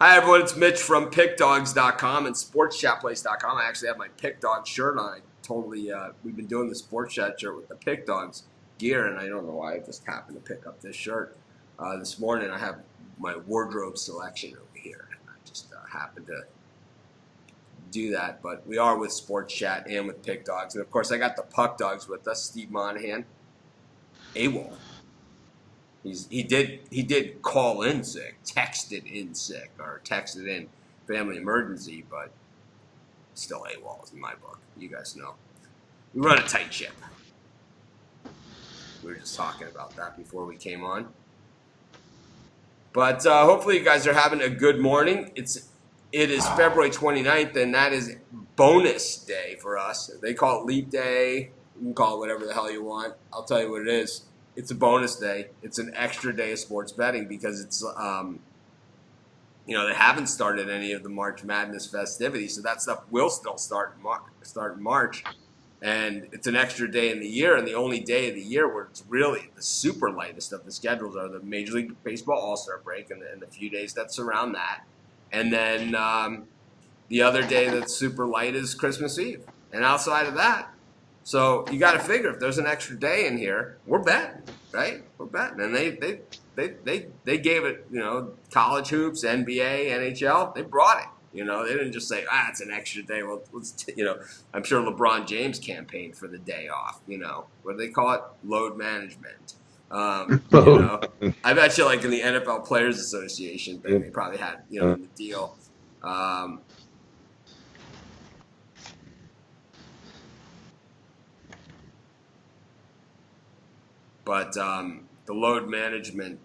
Hi, everyone. It's Mitch from PickDogs.com and SportsChatPlace.com. I actually have my Pick Dog shirt on. We've been doing the Sports Chat shirt with the Pick Dogs gear, and I don't know why I just happened to pick up this shirt. This morning, I have my wardrobe selection over here. I just happened to do that, but we are with Sports Chat and with Pick Dogs. And, of course, I got the Puck Dogs with us, Steve Monahan, AWOL. He did call in sick, texted in sick, or texted in family emergency, but still AWOL in my book. You guys know. We run a tight ship. We were just talking about that before we came on. But hopefully you guys are having a good morning. It is February 29th, and that is bonus day for us. They call it leap day. You can call it whatever the hell you want. I'll tell you what it is. It's a bonus day. It's an extra day of sports betting because it's, they haven't started any of the March Madness festivities, so that stuff will still start in March. And it's an extra day in the year, and the only day of the year where it's really the super lightest of the schedules are the Major League Baseball All-Star break and the few days that surround that. And then the other day that's super light is Christmas Eve. And outside of that, so you got to figure if there's an extra day in here, we're betting, right? We're betting, and they gave it, college hoops, NBA, NHL, they brought it. They didn't just say, it's an extra day. Well, I'm sure LeBron James campaigned for the day off. What do they call it? Load management. I bet you, like in the NFL Players Association thing, they probably had, the deal. But the load management,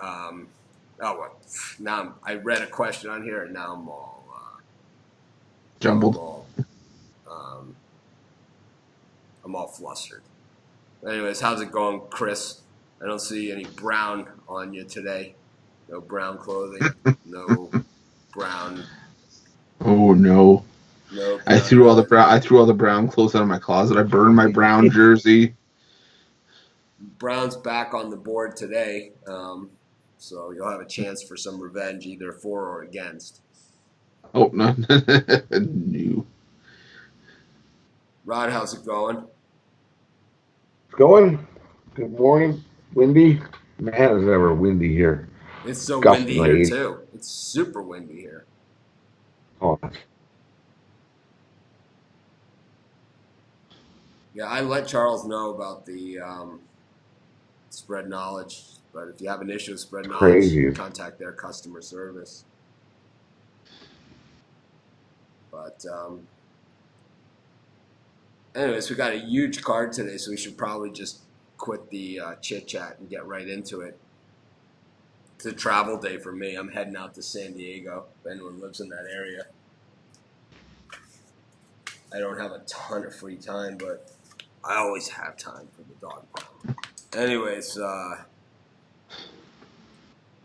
now I read a question on here, and now I'm all jumbled. I'm all flustered. Anyways, how's it going, Chris? I don't see any brown on you today. No brown clothing. No brown. Oh no! No. I threw all the brown clothes out of my closet. I burned my brown jersey. Brown's back on the board today, so you'll have a chance for some revenge, either for or against. Oh no! No. Rod, how's it going? It's going. Good morning. Windy. Man, it's never windy here. It's so windy here too. It's super windy here. Oh. Yeah, I let Charles know about the spread knowledge, but if you have an issue with spread knowledge, contact their customer service. But anyways, we got a huge card today, so we should probably just quit the chit-chat and get right into it. It's a travel day for me. I'm heading out to San Diego, if anyone lives in that area. I don't have a ton of free time, but I always have time for the dog pound. Anyways, let's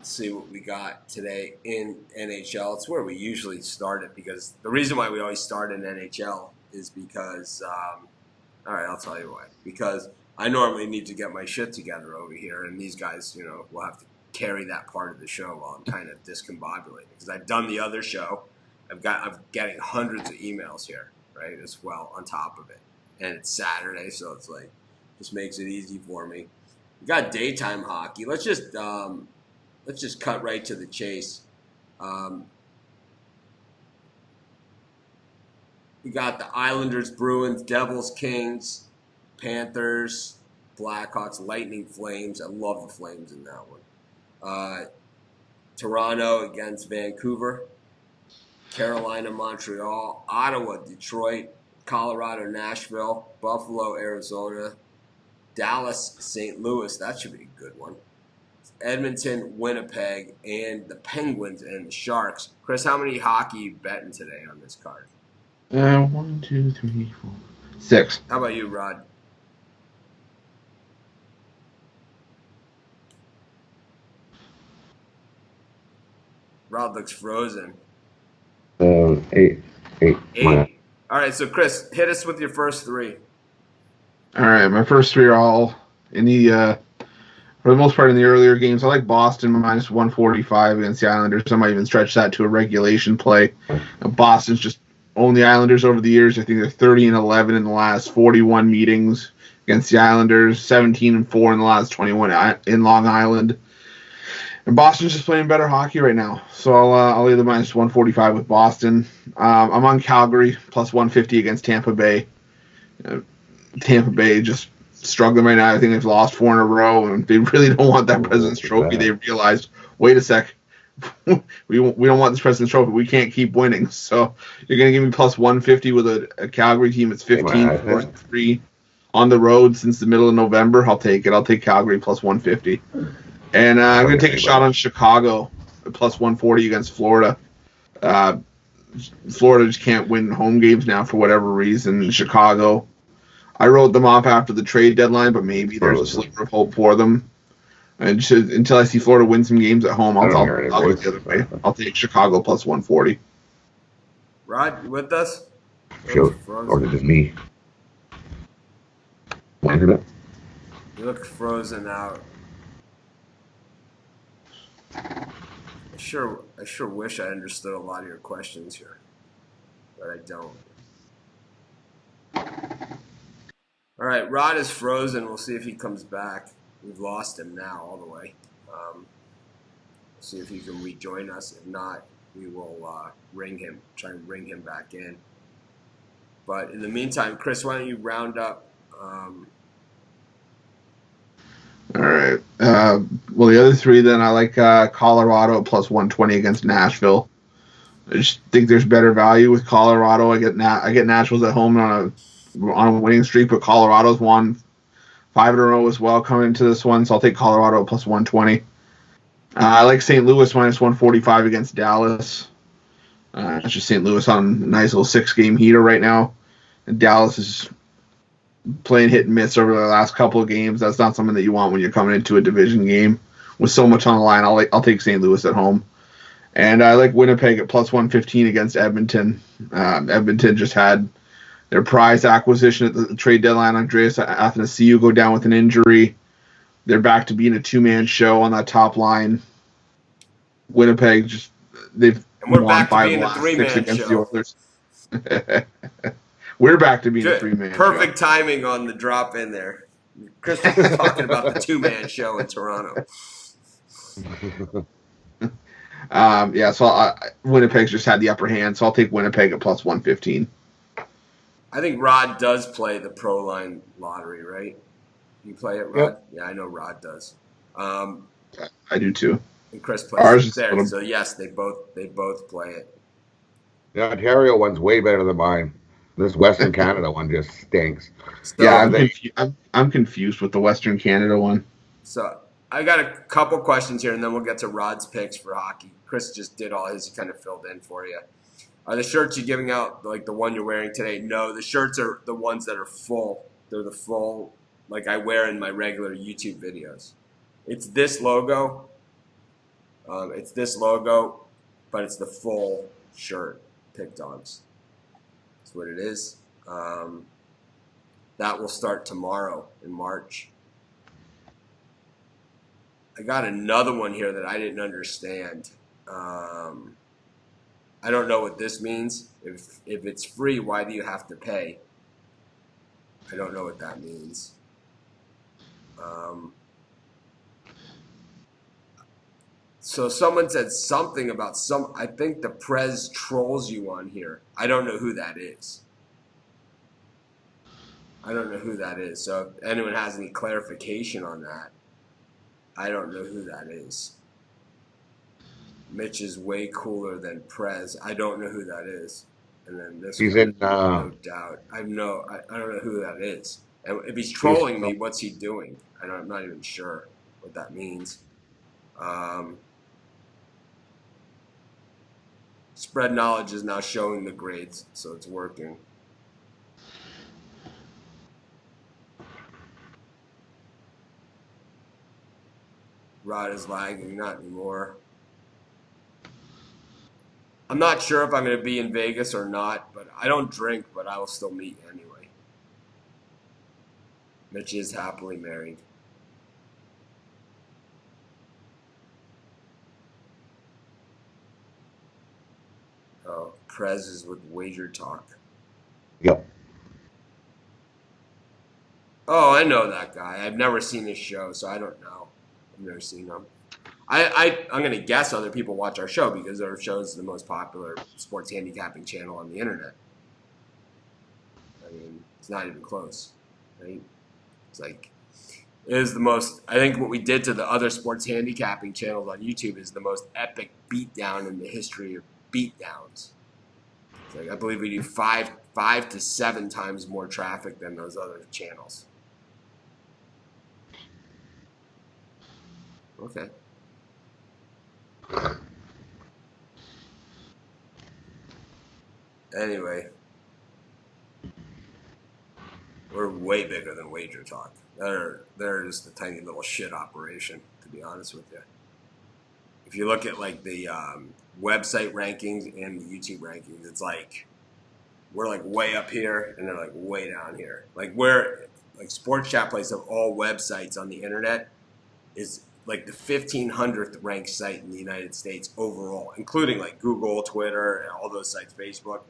see what we got today in NHL. It's where we usually start it, because the reason why we always start in NHL is because, all right, I'll tell you why. Because I normally need to get my shit together over here, and these guys, will have to carry that part of the show while I'm kind of discombobulated. Because I've done the other show. I'm getting hundreds of emails here, right, as well, on top of it. And it's Saturday, so it's like, just makes it easy for me. We got daytime hockey. Let's just cut right to the chase. We got the Islanders, Bruins, Devils, Kings, Panthers, Blackhawks, Lightning, Flames. I love the Flames in that one. Toronto against Vancouver, Carolina, Montreal, Ottawa, Detroit, Colorado, Nashville, Buffalo, Arizona, Dallas, St. Louis. That should be a good one. Edmonton, Winnipeg, and the Penguins and the Sharks. Chris, how many hockey you betting today on this card? 1, 2, 3, 4, 6. How about you, Rod? Rod looks frozen. 8. All right, so Chris, hit us with your first three. All right, my first three are all any for the most part in the earlier games. I like Boston minus 145 against the Islanders. I might even stretch that to a regulation play. Boston's just owned the Islanders over the years. I think they're 30-11 in the last 41 meetings against the Islanders, 17-4 in the last 21 in Long Island. And Boston's just playing better hockey right now. So I'll lay the minus 145 with Boston. I'm on Calgary plus 150 against Tampa Bay. Tampa Bay just struggling right now. I think they've lost 4 in a row, and they really don't want that President's Trophy. They realized, wait a sec, we don't want this President's Trophy. We can't keep winning. So you're going to give me plus 150 with a Calgary team that's 15-4-3 on the road since the middle of November. I'll take it. I'll take Calgary plus 150. And I'm going to take a shot on Chicago plus 140 against Florida. Florida just can't win home games now for whatever reason. Chicago, I wrote them off after the trade deadline, but maybe there's a sliver of hope for them. And until I see Florida win some games at home, I'll go the other way. I'll take Chicago plus 140. Rod, you with us? Or is it me? You look frozen out. I sure wish I understood a lot of your questions here, but I don't. All right, Rod is frozen. We'll see if he comes back. We've lost him now all the way. We'll see if he can rejoin us. If not, we will try and ring him back in. But in the meantime, Chris, why don't you round up? All right. Well, the other three, then I like Colorado plus 120 against Nashville. I just think there's better value with Colorado. I get Nashville's at home on a winning streak, but Colorado's won 5 in a row as well coming into this one, so I'll take Colorado plus 120. I like St. Louis minus 145 against Dallas. It's just St. Louis on a nice little 6-game heater right now, and Dallas is playing hit and miss over the last couple of games. That's not something that you want when you're coming into a division game with so much on the line. I'll take St. Louis at home. And I like Winnipeg at plus 115 against Edmonton. Edmonton just had their prize acquisition at the trade deadline. Andreas Athanasiou go down with an injury. They're back to being a 2-man show on that top line. Winnipeg they've won 5 of the last 6 against the Oilers. We're back to being a 3-man show. Perfect timing on the drop in there. Chris was talking about the 2-man show in Toronto. So Winnipeg's just had the upper hand, so I'll take Winnipeg at plus 115. I think Rod does play the Pro Line lottery, right? You play it, Rod? Yep. Yeah, I know Rod does. I do too. And Chris plays it there, so yes, they both play it. The Ontario one's way better than mine. This Western Canada one just stinks. So, I'm confused with the Western Canada one. So I got a couple questions here, and then we'll get to Rod's picks for hockey. Chris just did all his; he kind of filled in for you. Are the shirts you're giving out like the one you're wearing today? No, the shirts are the ones that are full. They're the full, like I wear in my regular YouTube videos. It's this logo. But it's the full shirt. Pick Dogs. That's what it is. That will start tomorrow in March. I got another one here that I didn't understand. I don't know what this means. If it's free, why do you have to pay? I don't know what that means. So someone said something about I think the Prez trolls you on here. I don't know who that is. So if anyone has any clarification on that, I don't know who that is. Mitch is way cooler than Prez. I don't know who that is. And then this he's in no doubt. I don't know who that is. And if he's trolling me, what's he doing? I'm not even sure what that means. Spread Knowledge is now showing the grades, so it's working. Rod is lagging, not anymore. I'm not sure if I'm going to be in Vegas or not, but I don't drink, but I will still meet anyway. Mitch is happily married. Oh, Prez is with Wager Talk. Yep. Oh, I know that guy. I've never seen his show, so I don't know. I've never seen him. I'm going to guess other people watch our show because our show is the most popular sports handicapping channel on the internet. I mean, it's not even close, right? It's like, it is the most, I think what we did to the other sports handicapping channels on YouTube is the most epic beatdown in the history of beatdowns. It's like, I believe we do five to 7 times more traffic than those other channels. Okay. Anyway, we're way bigger than Wager Talk. They're just a tiny little shit operation, to be honest with you. If you look at like the website rankings and the YouTube rankings, it's like we're like way up here and they're like way down here. Like we're like Sports Chat Place of all websites on the internet is like the 1500th ranked site in the United States overall, including like Google, Twitter, and all those sites, Facebook.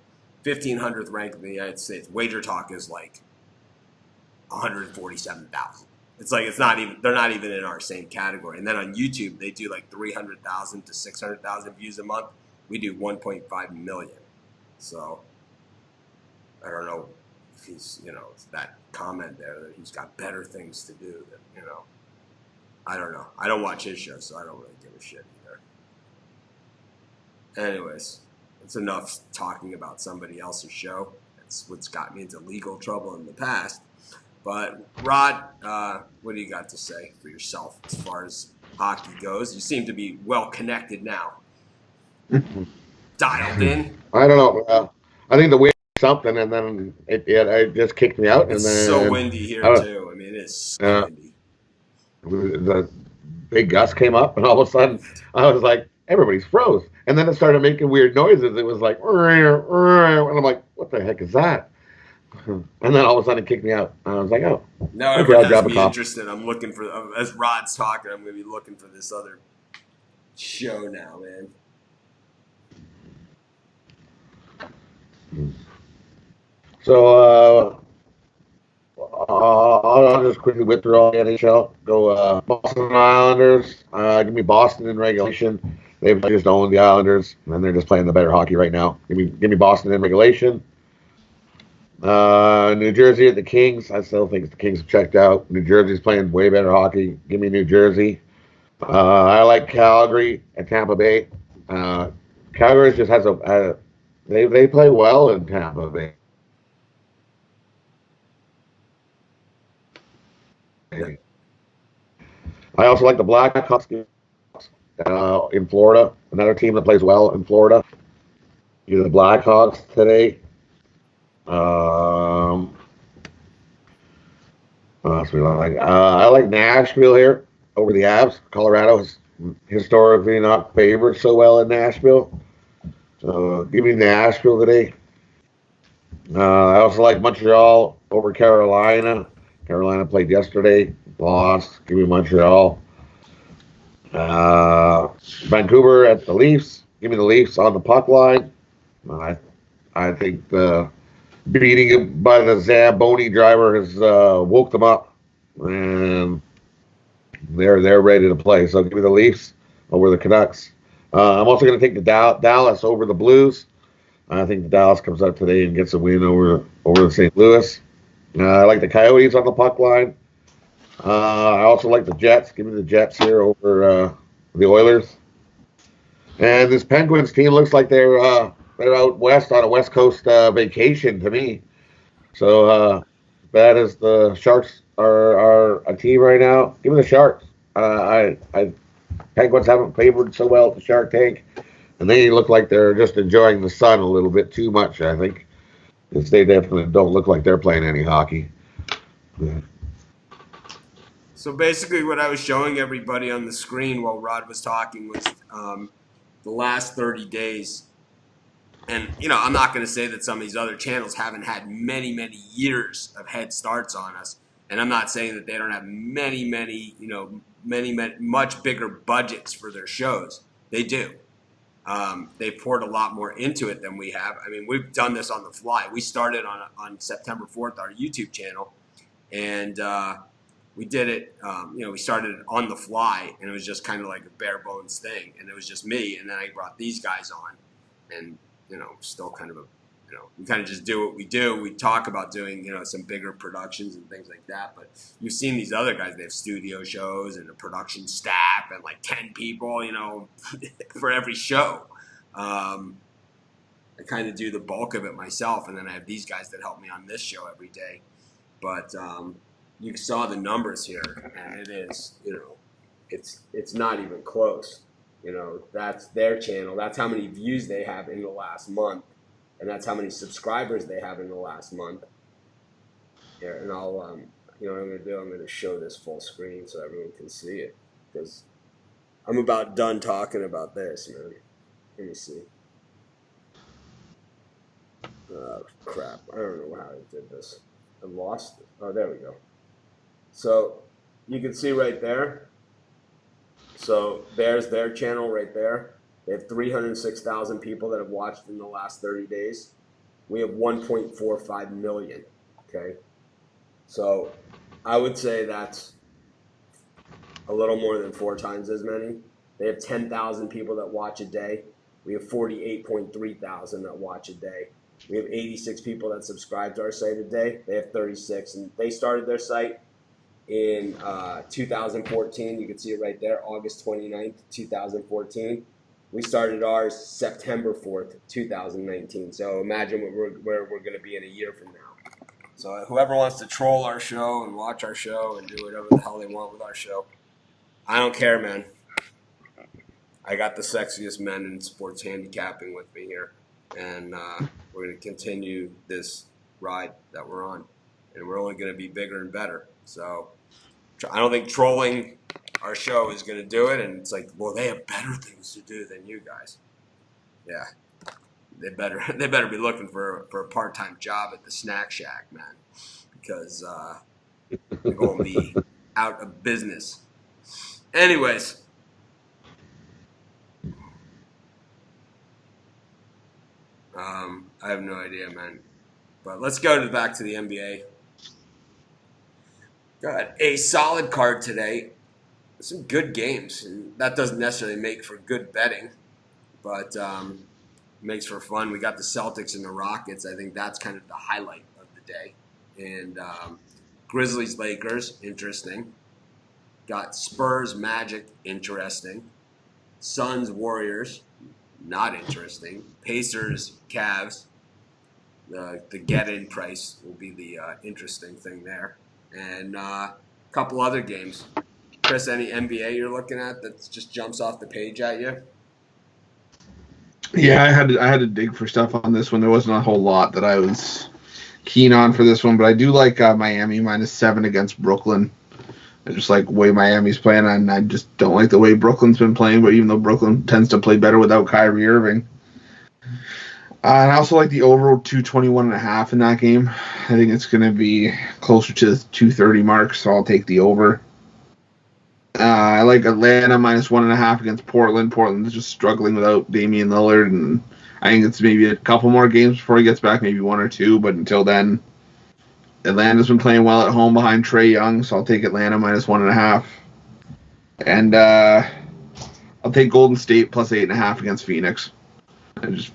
1500th ranked in the United States. Wager Talk is like 147,000. It's like they're not even in our same category. And then on YouTube, they do like 300,000 to 600,000 views a month. We do 1.5 million. So I don't know if he's, that comment there that he's got better things to do than, I don't know. I don't watch his show, so I don't really give a shit either. Anyways, it's enough talking about somebody else's show. It's what's got me into legal trouble in the past. But Rod, what do you got to say for yourself as far as hockey goes? You seem to be well connected now. Dialed in. I don't know. I think the wind something, and then it just kicked me out. It's And then so windy here too. I mean, it is so windy. The big gust came up, and all of a sudden, I was like, everybody's froze. And then it started making weird noises. It was like, and I'm like, what the heck is that? And then all of a sudden, it kicked me out. And I was like, oh, Now okay, everyone I'll has grab a me coffee. interested. I'm looking for, as Rod's talking, I'm going to be looking for this other show now, man. So I'll just quickly whip through all the NHL. Go Boston Islanders. Give me Boston in regulation. They've just owned the Islanders, and they're just playing the better hockey right now. Give me Boston in regulation. New Jersey at the Kings. I still think the Kings have checked out. New Jersey's playing way better hockey. Give me New Jersey. I like Calgary and Tampa Bay. Calgary just has they play well in Tampa Bay. I also like the Blackhawks in Florida. Another team that plays well in Florida. You're the Blackhawks today. What else we like? I like Nashville here over the Avs. Colorado is historically not favored so well in Nashville. So give me Nashville today. I also like Montreal over Carolina. Carolina played yesterday, lost. Give me Montreal. Vancouver at the Leafs. Give me the Leafs on the puck line. I think the beating by the Zamboni driver has woke them up, and they're ready to play. So give me the Leafs over the Canucks. I'm also going to take the Dallas over the Blues. I think the Dallas comes out today and gets a win over the St. Louis. I like the Coyotes on the puck line. I also like the Jets. Give me the Jets here over the Oilers. And this Penguins team looks like they're out west on a West Coast vacation to me. So bad as the Sharks are a team right now, give me the Sharks. Penguins haven't favored so well at the Shark Tank, and they look like they're just enjoying the sun a little bit too much. I think because they definitely don't look like they're playing any hockey. Yeah. So basically, what I was showing everybody on the screen while Rod was talking was the last 30 days. And, I'm not going to say that some of these other channels haven't had many, many years of head starts on us. And I'm not saying that they don't have many, much bigger budgets for their shows. They do. They poured a lot more into it than we have. I mean, we've done this on the fly. We started on September 4th, our YouTube channel, and we did it. We started it on the fly, and it was just kind of like a bare bones thing, and it was just me. And then I brought these guys on, and still kind of we kind of just do what we do. We talk about doing some bigger productions and things like that. But you've seen these other guys; they have studio shows and a production staff and like 10 people, for every show. I kind of do the bulk of it myself, and then I have these guys that help me on this show every day. But you saw the numbers here, and it is, it's not even close. That's their channel. That's how many views they have in the last month, and that's how many subscribers they have in the last month. Yeah, and I'll, what I'm going to do, I'm going to show this full screen so everyone can see it, because I'm about done talking about this, man. Let me see. Oh, crap. I don't know how I did this. I lost it. Oh, there we go. So you can see right there. So there's their channel right there. They have 306,000 people that have watched in the last 30 days. We have 1.45 million. Okay. So I would say that's a little more than 4 times as many. They have 10,000 people that watch a day. We have 48.3 thousand that watch a day. We have 86 people that subscribe to our site a day. They have 36, and they started their site in 2014. You can see it right there, August 29th, 2014. We started ours September 4th, 2019. So imagine where we're going to be in a year from now. So whoever wants to troll our show and watch our show and do whatever the hell they want with our show, I don't care, man. I got the sexiest men in sports handicapping with me here, and we're going to continue this ride that we're on, and we're only going to be bigger and better. So I don't think trolling our show is going to do it, and it's like, well, they have better things to do than you guys. Yeah, they better be looking for a part-time job at the Snack Shack, man, because they're going to be out of business. Anyways. I have no idea, man. But let's go back to the NBA. Got a solid card today. Some good games. That doesn't necessarily make for good betting, but makes for fun. We got the Celtics and the Rockets. I think that's kind of the highlight of the day. And Grizzlies, Lakers, interesting. Got Spurs, Magic, interesting. Suns, Warriors, not interesting. Pacers, Cavs. The get-in price will be the interesting thing there. And a couple other games. Chris, any NBA you're looking at that just jumps off the page at you? Yeah, I had to dig for stuff on this one. There wasn't a whole lot that I was keen on for this one, but I do like Miami -7 against Brooklyn. I just like the way Miami's playing, and I just don't like the way Brooklyn's been playing, but even though Brooklyn tends to play better without Kyrie Irving. And I also like the over 221.5 in that game. I think it's going to be closer to the 230 mark, so I'll take the over. I like Atlanta -1.5 against Portland. Portland is just struggling without Damian Lillard, and I think it's maybe a couple more games before he gets back, maybe 1 or 2, but until then, Atlanta's been playing well at home behind Trae Young, so I'll take Atlanta -1.5. And I'll take Golden State +8.5 against Phoenix. And just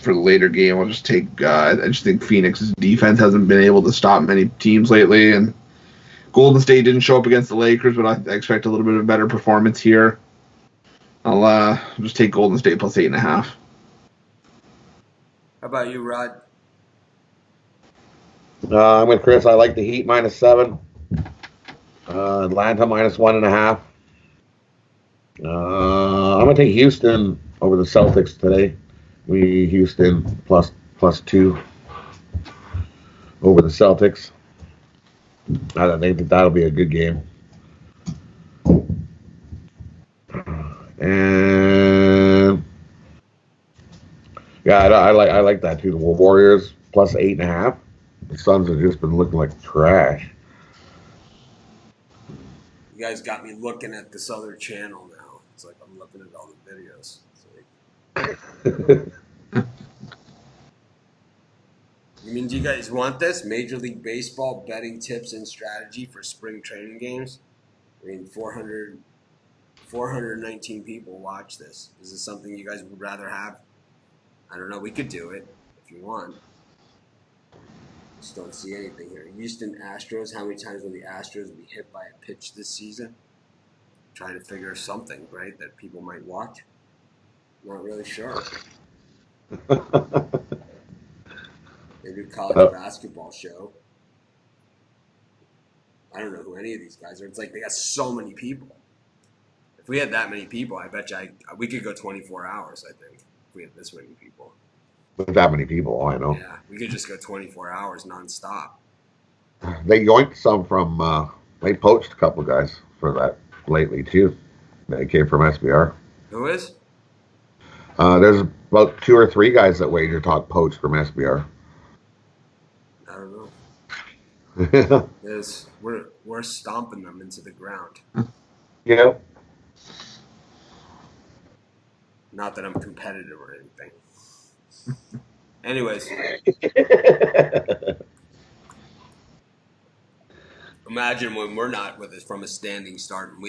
for the later game, I'll just take. I just think Phoenix's defense hasn't been able to stop many teams lately, and Golden State didn't show up against the Lakers, but I expect a little bit of a better performance here. I'll just take Golden State +8.5. How about you, Rod? I'm with Chris. I like the Heat -7. Atlanta -1.5. I'm gonna take Houston over the Celtics today. Houston +2 over the Celtics. I think that'll be a good game. And yeah, I like that too. The Warriors +8.5. The Suns have just been looking like trash. You guys got me looking at this other channel now. It's like I'm looking at all the videos. It's like, You mean, do you guys want this? Major League Baseball betting tips and strategy for spring training games? I mean, 419 people watch this. Is this something you guys would rather have? I don't know. We could do it if you want. Just don't see anything here. Houston Astros. How many times will the Astros be hit by a pitch this season? Trying to figure something, right, that people might watch. Not really sure. Maybe a college basketball show. I don't know who any of these guys are. It's like they got so many people. If we had that many people, I bet you we could go 24 hours, I think, if we had this many people. With that many people, I know. Yeah, we could just go 24 hours nonstop. They yoinked some from. They poached a couple guys for that lately too. They came from SBR. Who is? There's about 2 or 3 guys that Wager Talk poached from SBR. I don't know. We're stomping them into the ground. Yep. Not that I'm competitive or anything. Anyways, imagine when we're not with us from a standing start and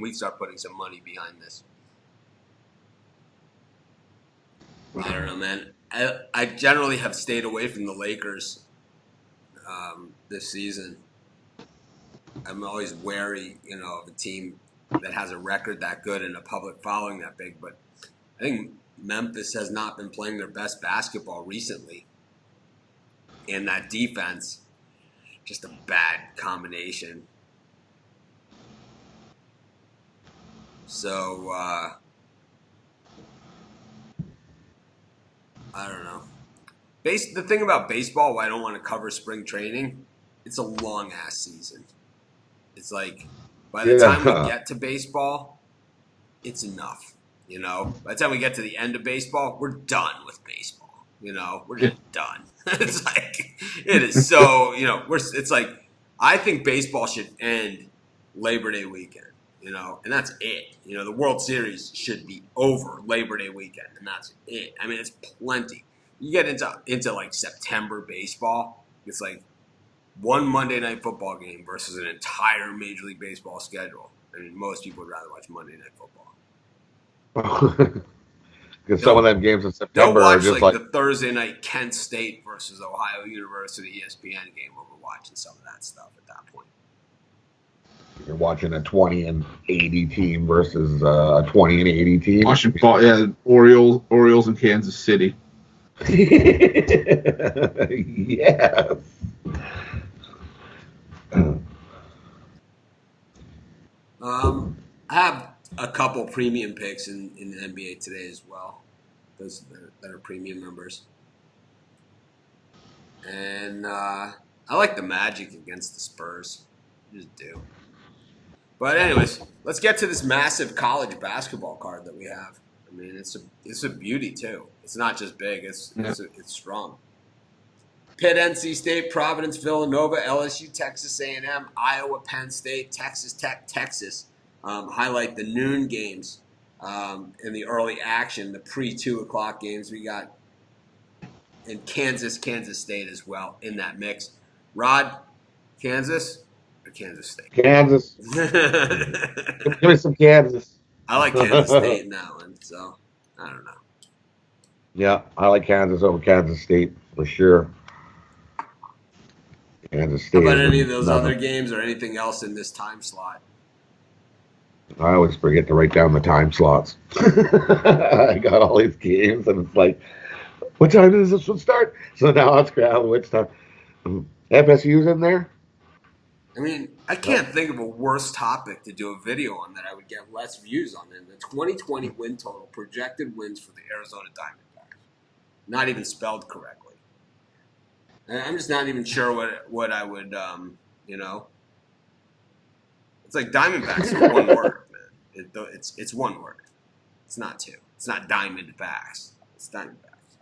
we start putting some money behind this. I don't know, man. I generally have stayed away from the Lakers this season. I'm always wary, of a team that has a record that good and a public following that big. But I think Memphis has not been playing their best basketball recently. And that defense, just a bad combination. So, I don't know. The thing about baseball, why I don't want to cover spring training, it's a long-ass season. It's like, by the time we get to baseball, it's enough, By the time we get to the end of baseball, we're done with baseball, We're just done. It's like, it is so, it's like, I think baseball should end Labor Day weekend, and that's it. The World Series should be over Labor Day weekend, and that's it. I mean, it's plenty. You get into like September baseball, it's like one Monday Night Football game versus an entire Major League Baseball schedule. I mean, most people would rather watch Monday Night Football. Because some of them games in September watch are just like the Thursday night Kent State versus Ohio University ESPN game where we're watching some of that stuff at that point. You're watching a 20-80 team versus a 20-80 team. Watching Orioles in Kansas City. Yes. I have a couple premium picks in the NBA today as well. Those that are premium members. And I like the Magic against the Spurs. I just do. But anyways, let's get to this massive college basketball card that we have. I mean, it's a beauty too. It's not just big; it's strong. Pitt, NC State, Providence, Villanova, LSU, Texas A&M, Iowa, Penn State, Texas Tech, Texas. Highlight the noon games in the early action, the pre-2 o'clock games we got, and Kansas State as well in that mix. Rod, Kansas or Kansas State? Kansas. Give me some Kansas. I like Kansas State in that one, so I don't know. Yeah, I like Kansas over Kansas State for sure. Kansas State. How about any of those other games or anything else in this time slot? I always forget to write down the time slots. I got all these games, and it's like, what time does this one start? So now I'm scrambling. Which time? FSU's in there? I mean, I can't think of a worse topic to do a video on that I would get less views on than the 2020 win total, projected wins for the Arizona Diamondbacks. Not even spelled correctly. And I'm just not even sure what I would, It's like Diamondbacks is one word, man. It's one word. It's not two. It's not Diamondbacks. It's Diamondbacks.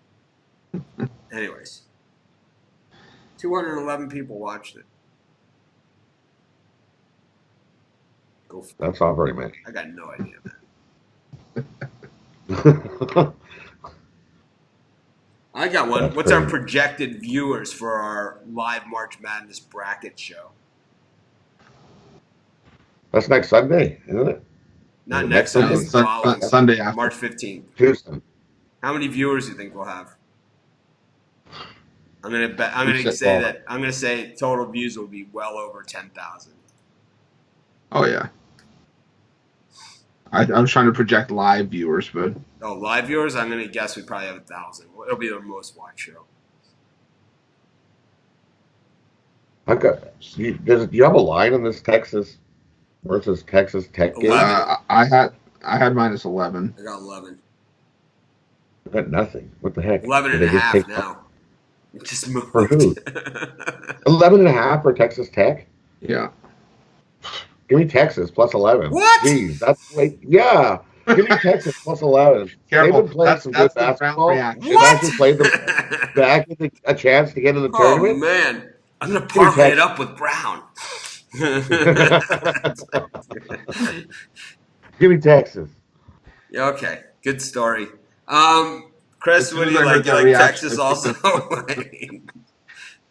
Anyways, 211 people watched it. That's not very many. I got no idea, man. I got one. That's What's our crazy. projected viewers for our live March Madness bracket show? That's next Sunday, isn't it? Is Not it next next Sunday, Sunday? it's the following Sunday, Sunday after. March 15th. Tuesday. How many viewers do you think we'll have? I'm gonna bet. I'm You gonna said, say that. I'm gonna say total views will be well over 10,000. Oh yeah. I was trying to project live viewers, but Oh, live viewers. I'm gonna guess we probably have 1,000. It'll be the most watched show. I've got. Do you have a line on this Texas versus Texas Tech game? 11. I had -11. I got 11. I've got nothing. What the heck? 11 Did and a they just half take now. It just moved. for who? 11.5 for Texas Tech? Yeah. Give me Texas plus 11. What? Jeez, that's like, yeah. Give me Texas plus 11. They've Careful. been playing some good That's the Brown basketball. reaction. They've What? actually played them back into a chance to get in the Oh tournament. man, I'm gonna Give me parlay it Texas. up with Brown. Give me Texas. Yeah, okay, good story. Chris, As what soon do as you I like? heard You that like reaction, Texas I picked also? up,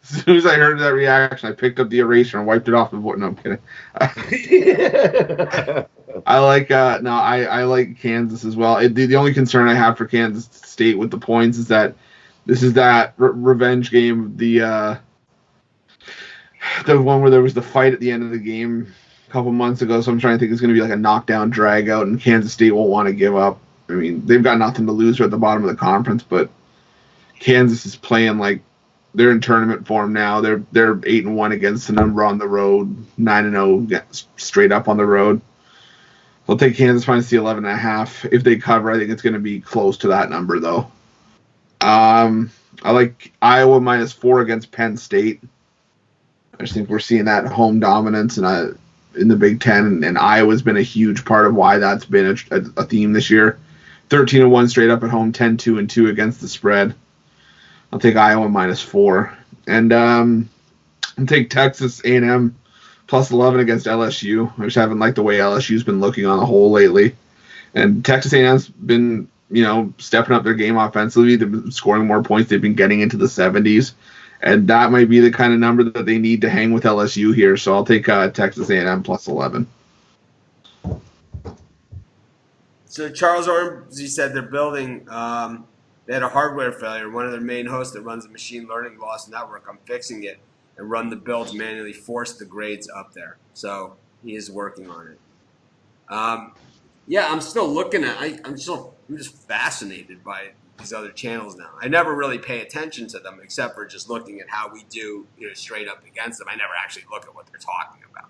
as soon as I heard that reaction, I picked up the eraser and wiped it off the board. No, I'm kidding. I like I like Kansas as well. The only concern I have for Kansas State with the points is that this is that revenge game, the one where there was the fight at the end of the game a couple months ago. So I'm trying to think it's going to be like a knockdown drag out, and Kansas State won't want to give up. I mean, they've got nothing to lose. They're at the bottom of the conference, but Kansas is playing like they're in tournament form now. They're 8-1 against the number on the road, 9-0 straight up on the road. I'll take Kansas minus the 11.5. If they cover, I think it's going to be close to that number though. I like Iowa -4 against Penn State. I just think we're seeing that home dominance in the Big Ten, and Iowa's been a huge part of why that's been a theme this year. 13-1 straight up at home, 10-2 against the spread. I'll take Iowa -4, and I'll take Texas A&M plus 11 against LSU. I just haven't liked the way LSU's been looking on the whole lately, and Texas A&M's been stepping up their game offensively. They've been scoring more points. They've been getting into the 70s. And that might be the kind of number that they need to hang with LSU here. So I'll take Texas A&M plus 11. So Charles Ormsby said they're building. They had a hardware failure. One of their main hosts that runs a machine learning lost network. I'm fixing it and run the build to manually force the grades up there. So he is working on it. Yeah, I'm still looking at. I'm just fascinated by these other channels now. I never really pay attention to them except for just looking at how we do, straight up against them. I never actually look at what they're talking about.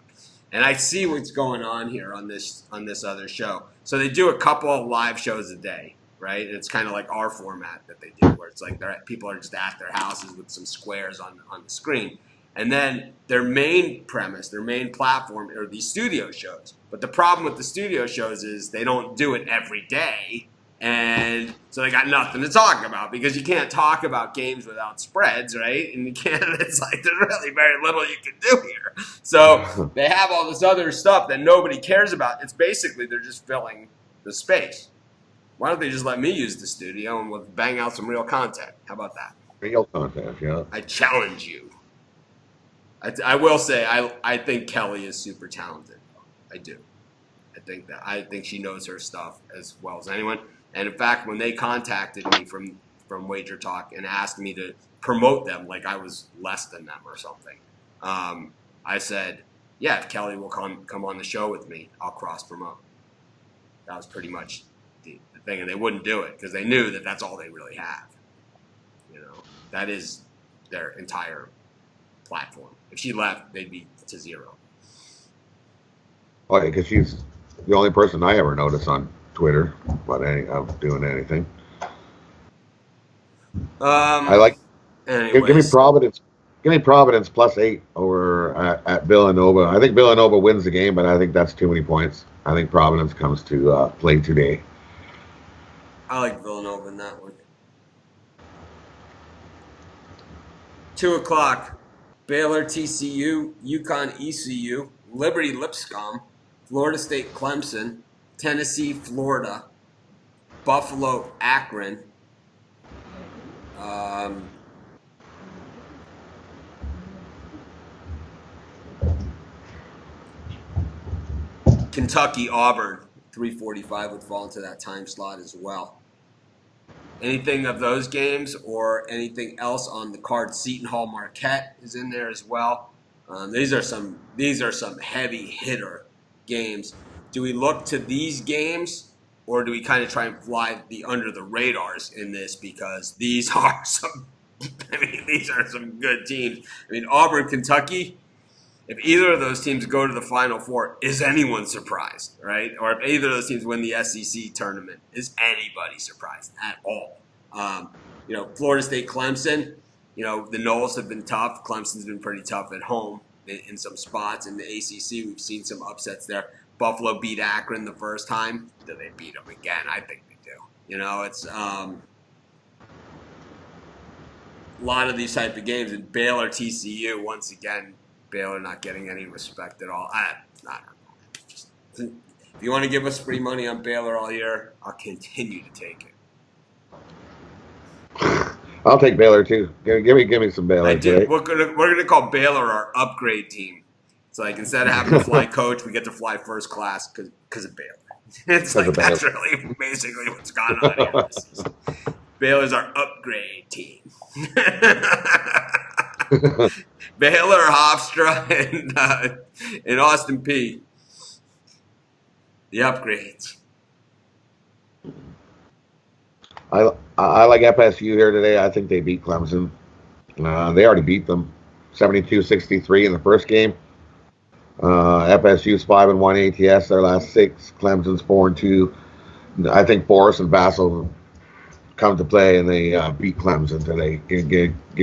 And I see what's going on here on this other show. So they do a couple of live shows a day, right? And it's kind of like our format that they do, where it's like people are just at their houses with some squares on the screen. And then their main premise, their main platform are these studio shows. But the problem with the studio shows is they don't do it every day. And so they got nothing to talk about because you can't talk about games without spreads, right? And you can't, it's like there's really very little you can do here. So they have all this other stuff that nobody cares about. It's basically they're just filling the space. Why don't they just let me use the studio and we'll bang out some real content? How about that? Real content, yeah. I challenge you. I will say I think Kelly is super talented. I do. I think she knows her stuff as well as anyone. And in fact, when they contacted me from Wager Talk and asked me to promote them like I was less than them or something, I said, yeah, if Kelly will come on the show with me, I'll cross promote. That was pretty much the thing, and they wouldn't do it because they knew that that's all they really have. That is their entire platform. If she left, they'd be to zero. Oh, yeah, because she's the only person I ever notice on Twitter of doing anything. I like. Give me Providence. Give me Providence plus 8 over at Villanova. I think Villanova wins the game, but I think that's too many points. I think Providence comes to play today. I like Villanova in that one. 2:00. Baylor, TCU, UConn, ECU, Liberty, Lipscomb, Florida State, Clemson, Tennessee, Florida, Buffalo, Akron, Um, Kentucky, Auburn, 3:45 would fall into that time slot as well. Anything of those games or anything else on the card? Seton Hall, Marquette is in there as well. These are some heavy hitter games. Do we look to these games, or do we kind of try and fly the under the radars in this, because these are some these are some good teams. I mean, Auburn, Kentucky. If either of those teams go to the Final Four, is anyone surprised, right? Or if either of those teams win the SEC tournament, is anybody surprised at all? Florida State, Clemson. The Noles have been tough. Clemson's been pretty tough at home in some spots. In the ACC, we've seen some upsets there. Buffalo beat Akron the first time. Do they beat them again? I think they do. It's a lot of these type of games. And Baylor, TCU, once again, Baylor not getting any respect at all. I don't know. If you want to give us free money on Baylor all year, I'll continue to take it. I'll take Baylor too. Give me some Baylor today. We're gonna call Baylor our upgrade team. It's like, instead of having to fly coach, we get to fly first class because of Baylor. It's like that's really basically what's gone on here. Baylor's our upgrade team. Baylor, Hofstra, and Austin P. The upgrades. I like FSU here today. I think they beat Clemson. They already beat them 72-63 in the first game. FSU's 5-1 ATS their last 6. Clemson's 4-2. I think Boris and Bassel come to play, and they beat Clemson today. Give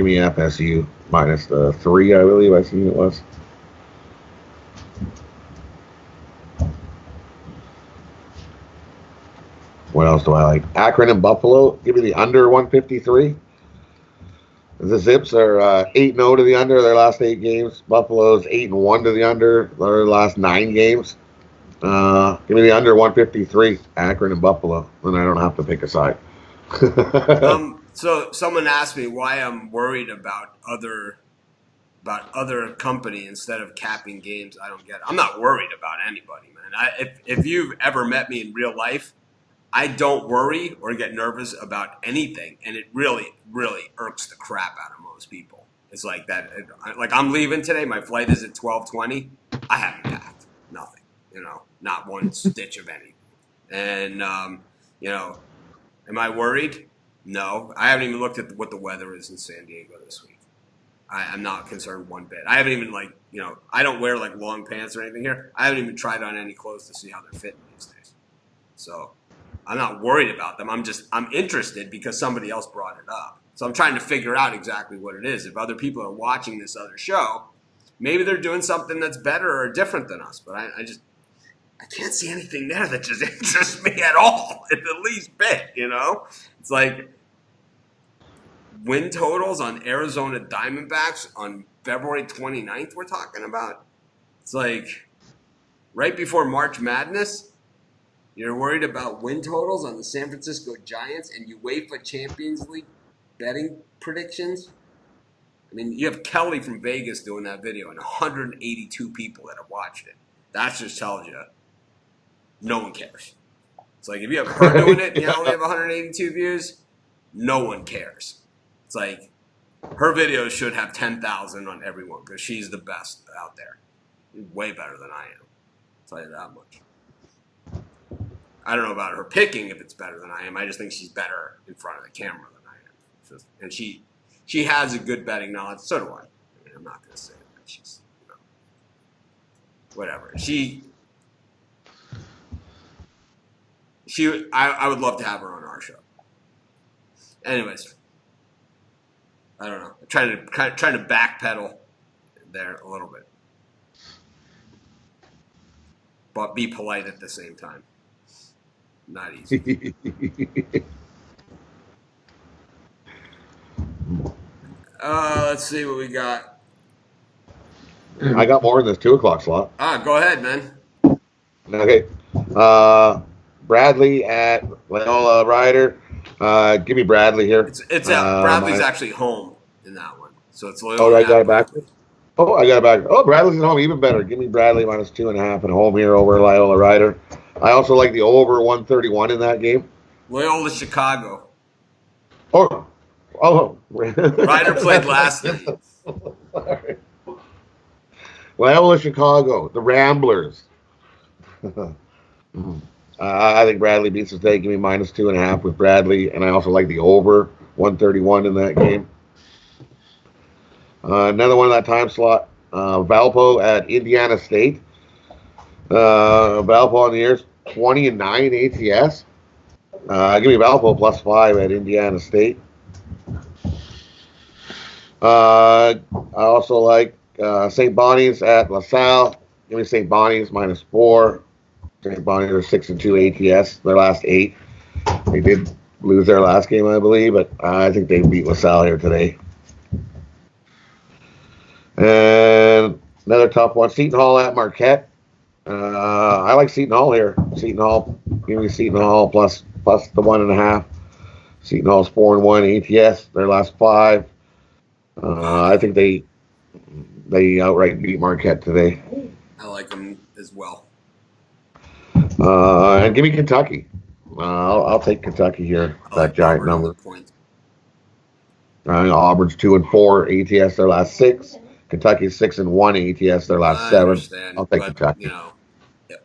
me FSU minus the 3, I believe I seen it was. What else do I like? Akron and Buffalo. Give me the under 153. The Zips are 8-0 to the under their last 8 games. Buffalo's 8-1 to the under their last 9 games. Give me the under 153. Akron and Buffalo, and I don't have to pick a side. So someone asked me why I'm worried about other company instead of capping games. I don't get it. I'm not worried about anybody, man. If you've ever met me in real life, I don't worry or get nervous about anything, and it really, really irks the crap out of most people. It's like that. Like, I'm leaving today. My flight is at 12:20. I haven't packed nothing. Not one stitch of anything. And am I worried? No. I haven't even looked at what the weather is in San Diego this week. I'm not concerned one bit. I haven't even, I don't wear, long pants or anything here. I haven't even tried on any clothes to see how they're fitting these days. So I'm not worried about them. I'm interested because somebody else brought it up. So I'm trying to figure out exactly what it is. If other people are watching this other show, maybe they're doing something that's better or different than us. But I can't see anything there that just interests me at all, at the least bit, It's like win totals on Arizona Diamondbacks on February 29th we're talking about. It's like right before March Madness, you're worried about win totals on the San Francisco Giants and UEFA Champions League betting predictions. I mean, you have Kelly from Vegas doing that video and 182 people that have watched it. That just tells you no one cares. It's like, if you have her doing it and you only have 182 views, no one cares. It's like, her videos should have 10,000 on everyone because she's the best out there. Way better than I am. I'll tell you that much. I don't know about her picking if it's better than I am. I just think she's better in front of the camera than I am. And she has a good betting knowledge. So do I. I'm not going to say that she's, whatever. I would love to have her on our show. Anyways, I don't know. I'm trying to backpedal there a little bit, but be polite at the same time. Not easy. Let's see what we got. I got more in this 2 o'clock slot. Go ahead, man. Okay. Bradley at Loyola Rider. Give me Bradley here. It's out. Bradley's actually home in that one, so it's Oh, Loyola I got it back. Bradley. Oh, I got it back. Oh, Bradley's at home, even better. Give me Bradley minus 2.5 at home here over Loyola Rider. I also like the over 131 in that game. Loyola Chicago. Oh, oh, Ryder played last night. Sorry. Loyola Chicago, the Ramblers. I think Bradley beats the state. Give me minus 2.5 with Bradley, and I also like the over 131 in that game. Another one in that time slot. Valpo at Indiana State. Valpo on the years 20-9 ATS. Give me Valpo plus 5 at Indiana State. I also like St. Bonnie's at LaSalle. Give me St. Bonnie's minus 4. St. Bonnie's are 6-2 ATS. Their last 8. They did lose their last game, I believe, but I think they beat LaSalle here today. And another tough one, Seton Hall at Marquette. I like Seton Hall here. Seton Hall, give me Seton Hall plus the 1.5. Seton Hall's 4-1 ATS. Their last 5. I think they outright beat Marquette today. I like them as well. And give me Kentucky. I'll take Kentucky here. I like That giant Auburn on number. the point. Auburn's 2-4 ATS. Their last 6. Kentucky's 6-1 ATS. Their last 7. Understand, I'll take but Kentucky.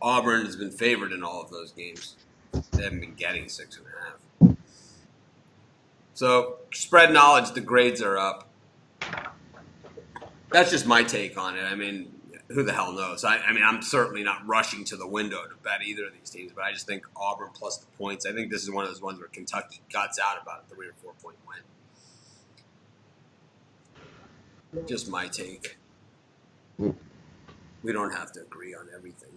Auburn has been favored in all of those games. They haven't been getting 6.5. So spread knowledge, the grades are up. That's just my take on it. I mean, who the hell knows? I mean, I'm certainly not rushing to the window to bet either of these teams, but I just think Auburn plus the points. I think this is one of those ones where Kentucky guts out about a 3 or 4 point win. Just my take. We don't have to agree on everything.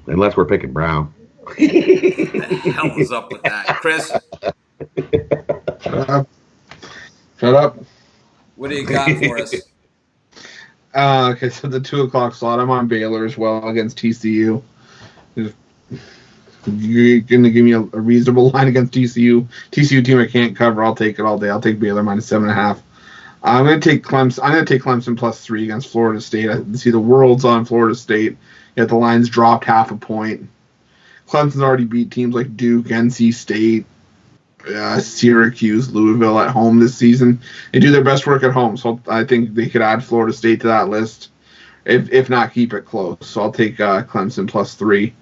Unless we're picking Brown. What the hell is up with that? Chris? Shut up. What do you got for us? Okay, so the 2 o'clock slot, I'm on Baylor as well against TCU. You're going to give me a reasonable line against TCU. TCU team I can't cover. I'll take it all day. I'll take Baylor minus 7.5. I'm going to take Clemson plus 3 against Florida State. I see the world's on Florida State. Yet the line's dropped half a point. Clemson's already beat teams like Duke, NC State, Syracuse, Louisville at home this season. They do their best work at home, so I think they could add Florida State to that list, if not keep it close. So I'll take Clemson plus 3.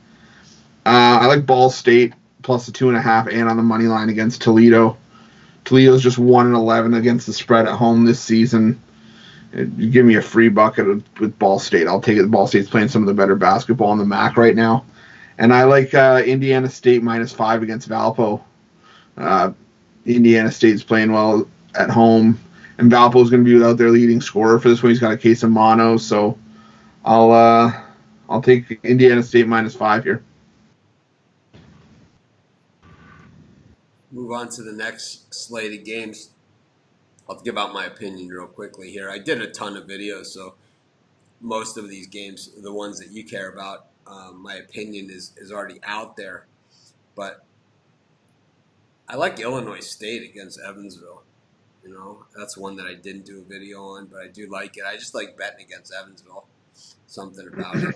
I like Ball State plus the 2.5 and on the money line against Toledo. Toledo's just 1-11 against the spread at home this season. You give me a free bucket with Ball State. I'll take it. Ball State's playing some of the better basketball in the MAC right now. And I like Indiana State minus 5 against Valpo. Indiana State's playing well at home, and Valpo's going to be without their leading scorer for this one. He's got a case of mono, so I'll take Indiana State minus 5 here. Move on to the next slate of games. I'll give out my opinion real quickly here. I did a ton of videos, so most of these games, the ones that you care about, my opinion is already out there. But I like Illinois State against Evansville. That's one that I didn't do a video on, but I do like it. I just like betting against Evansville. Something about it.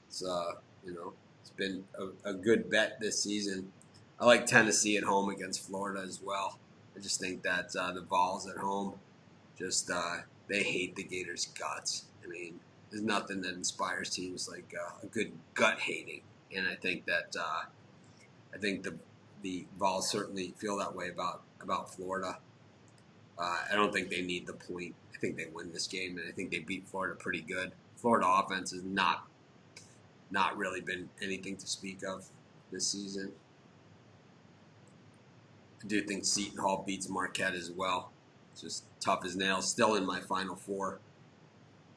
It's it's been a good bet this season. I like Tennessee at home against Florida as well. I just think that the Vols at home, they hate the Gators' guts. I mean, there's nothing that inspires teams like a good gut hating, and I think that the Vols certainly feel that way about Florida. I don't think they need the point. I think they win this game, and I think they beat Florida pretty good. Florida offense has not really been anything to speak of this season. I do think Seton Hall beats Marquette as well. It's just tough as nails. Still in my Final Four.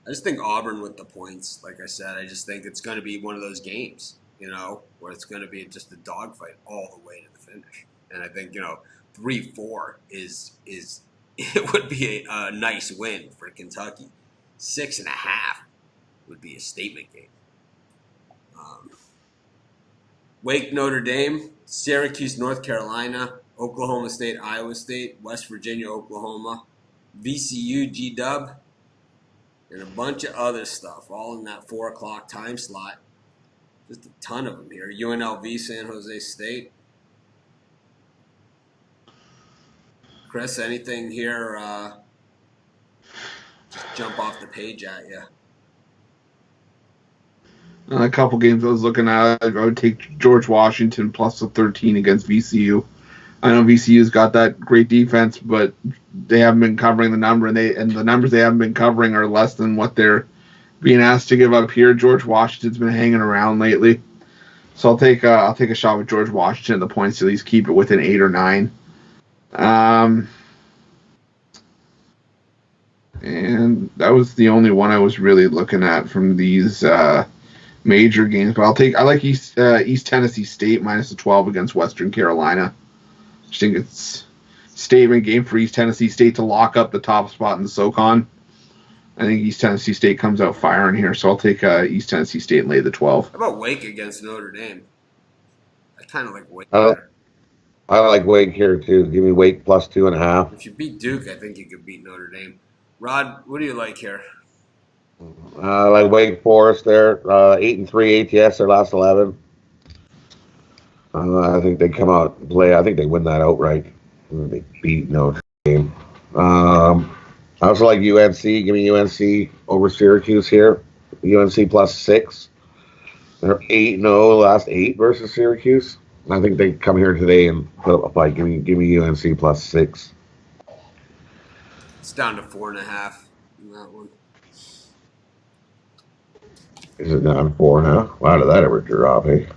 I just think Auburn with the points. Like I said, I just think it's going to be one of those games, where it's going to be just a dogfight all the way to the finish. And I think 3-4 is it would be a nice win for Kentucky. 6.5 would be a statement game. Wake, Notre Dame, Syracuse, North Carolina, Oklahoma State, Iowa State, West Virginia, Oklahoma, VCU, G-Dub, and a bunch of other stuff, all in that 4 o'clock time slot. Just a ton of them here. UNLV, San Jose State. Chris, anything here just jump off the page at you? A couple games I was looking at, I would take George Washington plus the 13 against VCU. I know VCU's got that great defense, but they haven't been covering the number, and the numbers they haven't been covering are less than what they're being asked to give up here. George Washington's been hanging around lately, so I'll take a shot with George Washington. The points to at least keep it within 8 or 9. And that was the only one I was really looking at from these major games. But I like East Tennessee State minus the 12 against Western Carolina. I think it's a statement game for East Tennessee State to lock up the top spot in the SoCon. I think East Tennessee State comes out firing here, so I'll take East Tennessee State and lay the 12. How about Wake against Notre Dame? I kind of like Wake better. I like Wake here too. Give me Wake plus 2.5. If you beat Duke, I think you could beat Notre Dame. Rod, what do you like here? I like Wake Forest there. 8-3 ATS their last 11. I think they come out and play. I think they win that outright. They beat Notre Dame. I also like UNC. Give me UNC over Syracuse here. UNC plus 6. They're 8-0 last 8 versus Syracuse. I think they come here today and put up a fight. Give me UNC plus 6. It's down to 4.5 in that one. Is it down 4 now? Why did that ever drop? Hey?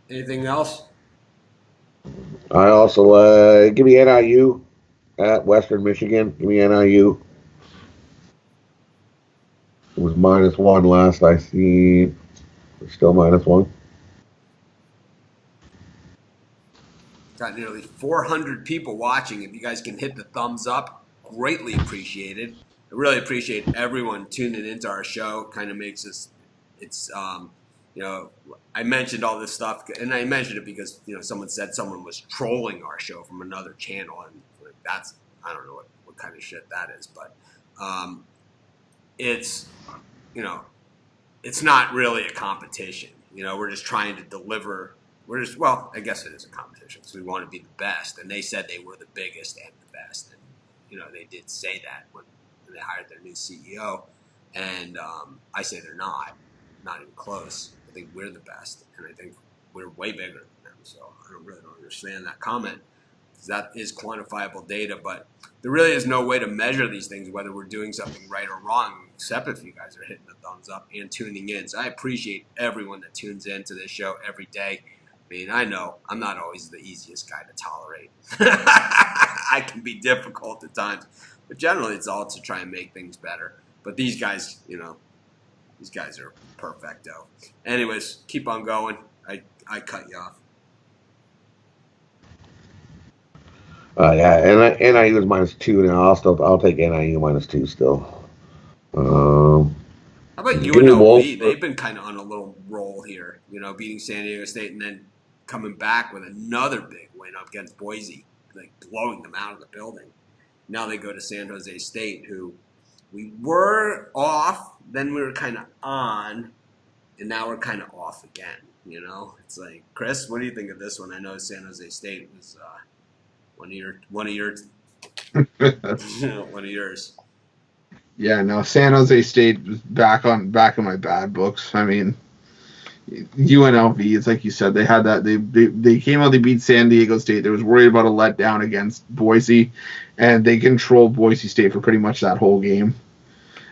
Anything else? I also give me NIU at Western Michigan. Give me NIU. It was -1 last I see. It's still -1. Got nearly 400 people watching. If you guys can hit the thumbs up, greatly appreciated. I really appreciate everyone tuning into our show. Kind of makes us, it's, I mentioned all this stuff, and I mentioned it because, someone said someone was trolling our show from another channel, and that's, I don't know what kind of shit that is, but it's, it's not really a competition. We're just trying to deliver. I guess it is a competition because we want to be the best. And they said they were the biggest and the best. And, they did say that when they hired their new CEO. And I say they're not even close. I think we're the best. And I think we're way bigger than them. So I don't understand that comment because that is quantifiable data. But there really is no way to measure these things, whether we're doing something right or wrong, except if you guys are hitting the thumbs up and tuning in. So I appreciate everyone that tunes in to this show every day. I mean, I know I'm not always the easiest guy to tolerate. I can be difficult at times, but generally it's all to try and make things better. But these guys, these guys are perfecto. Anyways, keep on going. I cut you off. Yeah, and NIU is -2 now. I'll take NIU -2 still. How about UNLV? They've been kind of on a little roll here, beating San Diego State and then coming back with another big win up against Boise, like blowing them out of the building. Now they go to San Jose State, who we were off, then we were kind of on, and now we're kind of off again. It's like, Chris, what do you think of this one? I know San Jose State was one of yours. Yeah, no, San Jose State was back in my bad books. I mean, UNLV, it's like you said, they had that. They came out, they beat San Diego State. They was worried about a letdown against Boise, and they controlled Boise State for pretty much that whole game.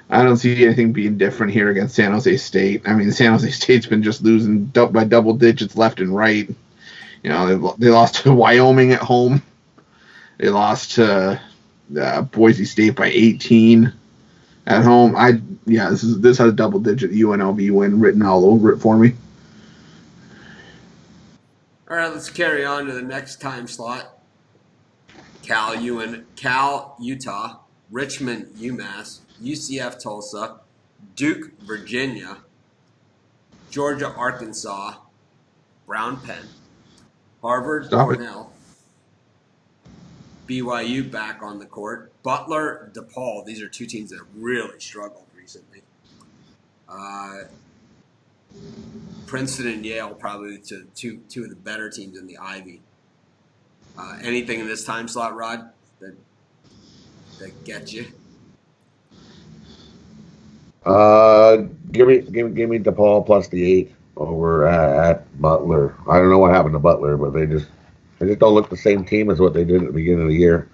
I don't see anything being different here against San Jose State. I mean, San Jose State's been just losing by double digits left and right. They lost to Wyoming at home. They lost to Boise State by 18 at home. This has a double digit UNLV win written all over it for me. All right, let's carry on to the next time slot. Cal, Utah, Richmond, UMass, UCF, Tulsa, Duke, Virginia, Georgia, Arkansas, Brown, Penn, Harvard, Stop it. Cornell, BYU back on the court, Butler, DePaul. These are two teams that have really struggled recently. Princeton and Yale probably two of the better teams in the Ivy. Anything in this time slot, Rod, that gets you? Give me DePaul plus the 8 over at Butler. I don't know what happened to Butler, but they just don't look the same team as what they did at the beginning of the year.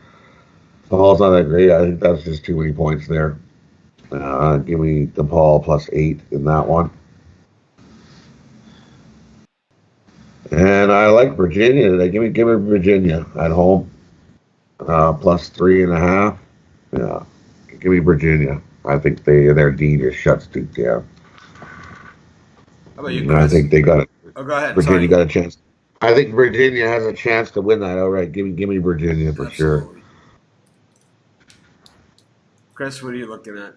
DePaul's not that great. I think that's just too many points there. Give me DePaul plus 8 in that one. And I like Virginia today. Give me Virginia at home. Plus 3.5. Yeah. Give me Virginia. I think their D just shuts Duke down. How about you, Chris? I think they got it. Oh, go ahead. Virginia Sorry. got a chance. I think Virginia has a chance to win that outright. Give me Virginia for Absolutely. sure. Chris, what are you looking at?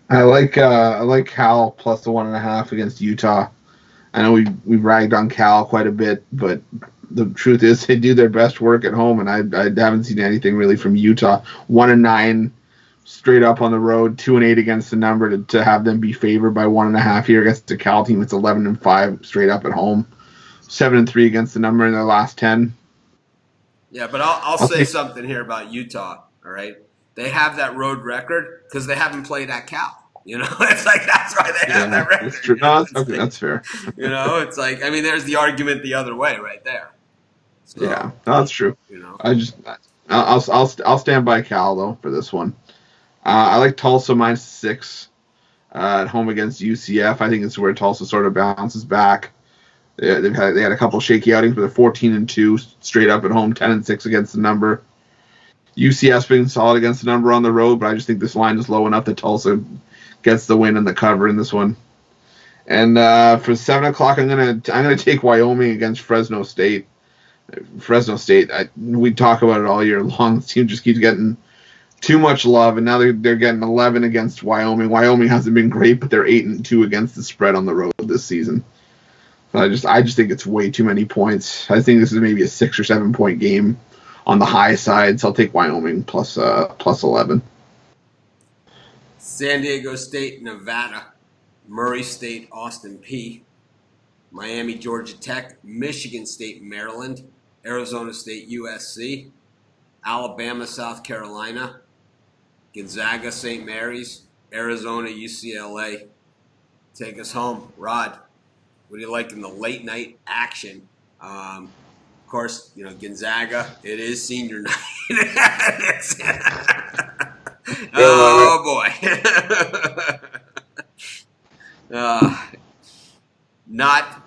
I like Cal plus the 1.5 against Utah. I know we ragged on Cal quite a bit, but the truth is they do their best work at home, and I haven't seen anything really from Utah. 1-9 straight up on the road, 2-8 against the number to have them be favored by 1.5 here against the Cal team. It's 11-5 straight up at home, 7-3 against the number in their last 10. Yeah, but I'll say something here about Utah. All right, they have that road record because they haven't played at Cal. You know, it's like that's why they have that record. That's true. No, that's fair. You know, it's like there's the argument the other way right there. So, yeah, no, that's true. You know, I'll stand by Cal though for this one. I like Tulsa minus 6 at home against UCF. I think it's where Tulsa sort of bounces back. They had a couple shaky outings, but they're 14-2 straight up at home, 10-6 against the number. UCF's been solid against the number on the road, but I just think this line is low enough that Tulsa gets the win and the cover in this one. And for 7 o'clock, I'm gonna take Wyoming against Fresno State. Fresno State, we talk about it all year long. The team just keeps getting too much love, and now they're getting 11 against Wyoming. Wyoming hasn't been great, but they're 8-2 against the spread on the road this season. I just think it's way too many points. I think this is maybe a 6 or 7 point game on the high side, so I'll take Wyoming plus 11. San Diego State, Nevada, Murray State, Austin P, Miami, Georgia Tech, Michigan State, Maryland, Arizona State, USC, Alabama, South Carolina, Gonzaga, St. Mary's, Arizona, UCLA. Take us home. Rod, what do you like in the late night action? Of course, Gonzaga, it is senior night. Oh, boy.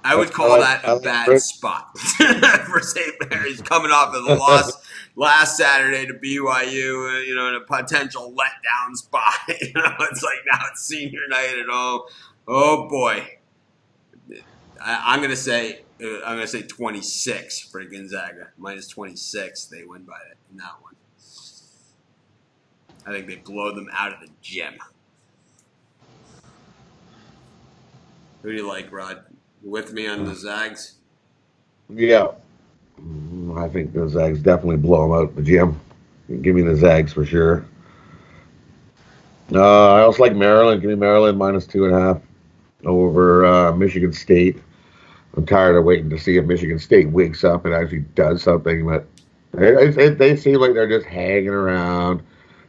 I would call that a bad spot for St. Mary's coming off of the loss last Saturday to BYU, in a potential letdown spot. It's like now it's senior night at home. Oh boy, I'm gonna say 26 for Gonzaga, minus 26. They win by it in that one. I think they blow them out of the gym. Who do you like, Rod? You with me on the Zags? Yeah. I think the Zags definitely blow them out of the gym. Give me the Zags for sure. I also like Maryland. Give me Maryland minus 2.5 over Michigan State. I'm tired of waiting to see if Michigan State wakes up and actually does something, but they seem like they're just hanging around.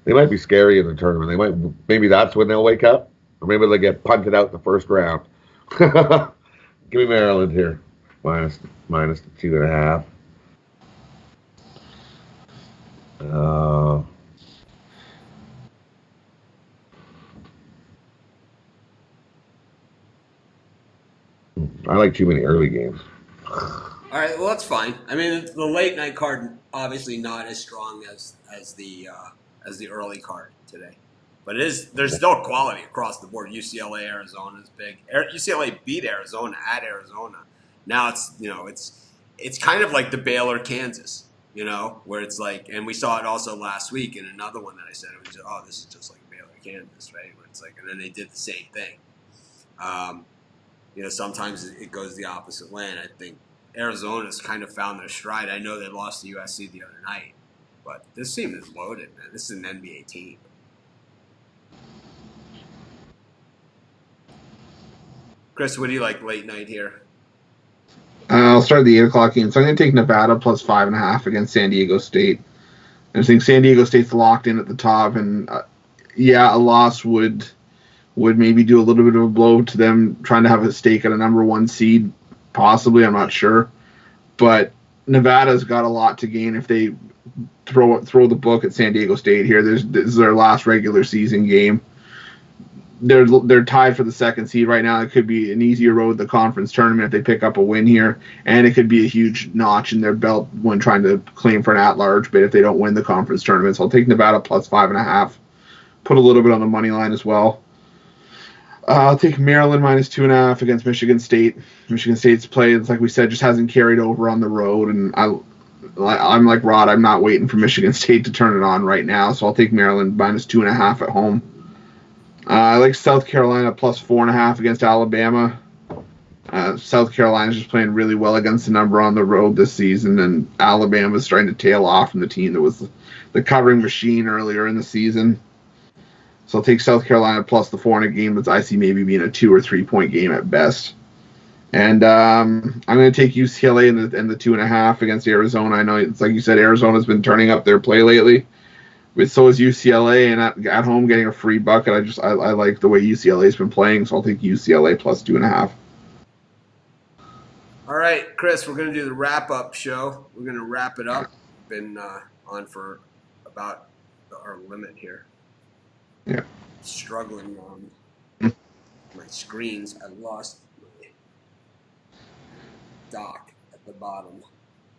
They might be scary in the tournament. Maybe that's when they'll wake up, or maybe they'll get punted out in the first round. Give me Maryland here, minus the 2.5. I like too many early games. All right, well that's fine. I mean, the late night card obviously not as strong as the early card today, but there's still quality across the board. UCLA, Arizona is big. UCLA beat Arizona at Arizona. Now it's kind of like the Baylor Kansas. where it's like, and we saw it also last week in another one that I said, it was, oh, this is just like Baylor Kansas, right? Where it's like, and then they did the same thing. Sometimes it goes the opposite way, and I think Arizona's kind of found their stride. I know they lost to USC the other night, but this team is loaded, man. This is an NBA team. Chris, what do you like late night here? I'll start the 8 o'clock game. So I'm going to take Nevada plus 5.5 against San Diego State. I think San Diego State's locked in at the top, and a loss would maybe do a little bit of a blow to them trying to have a stake at a number 1 seed, possibly. I'm not sure, but Nevada's got a lot to gain if they throw the book at San Diego State here. This is their last regular season game. They're tied for the 2nd seed right now. It could be an easier road to the conference tournament if they pick up a win here, and it could be a huge notch in their belt when trying to claim for an at-large bid if they don't win the conference tournament. So I'll take Nevada plus 5.5. Put a little bit on the money line as well. I'll take Maryland minus 2.5 against Michigan State. Michigan State's play, it's like we said, just hasn't carried over on the road, and I'm like Rod. I'm not waiting for Michigan State to turn it on right now, so I'll take Maryland minus 2.5 at home. I like South Carolina plus 4.5 against Alabama. South Carolina's just playing really well against the number on the road this season, and Alabama's starting to tail off from the team that was the covering machine earlier in the season. So I'll take South Carolina plus the 4 in a game that I see maybe being a 2 or 3 point game at best. And I'm going to take UCLA in the 2.5 against Arizona. I know it's like you said, Arizona's been turning up their play lately. But so is UCLA, and at home getting a free bucket. I like the way UCLA's been playing, so I'll take UCLA plus 2.5. All right, Chris, we're going to do the wrap-up show. We're going to wrap it up. Been on for about our limit here. Yeah. Struggling on my screens. I lost my dock at the bottom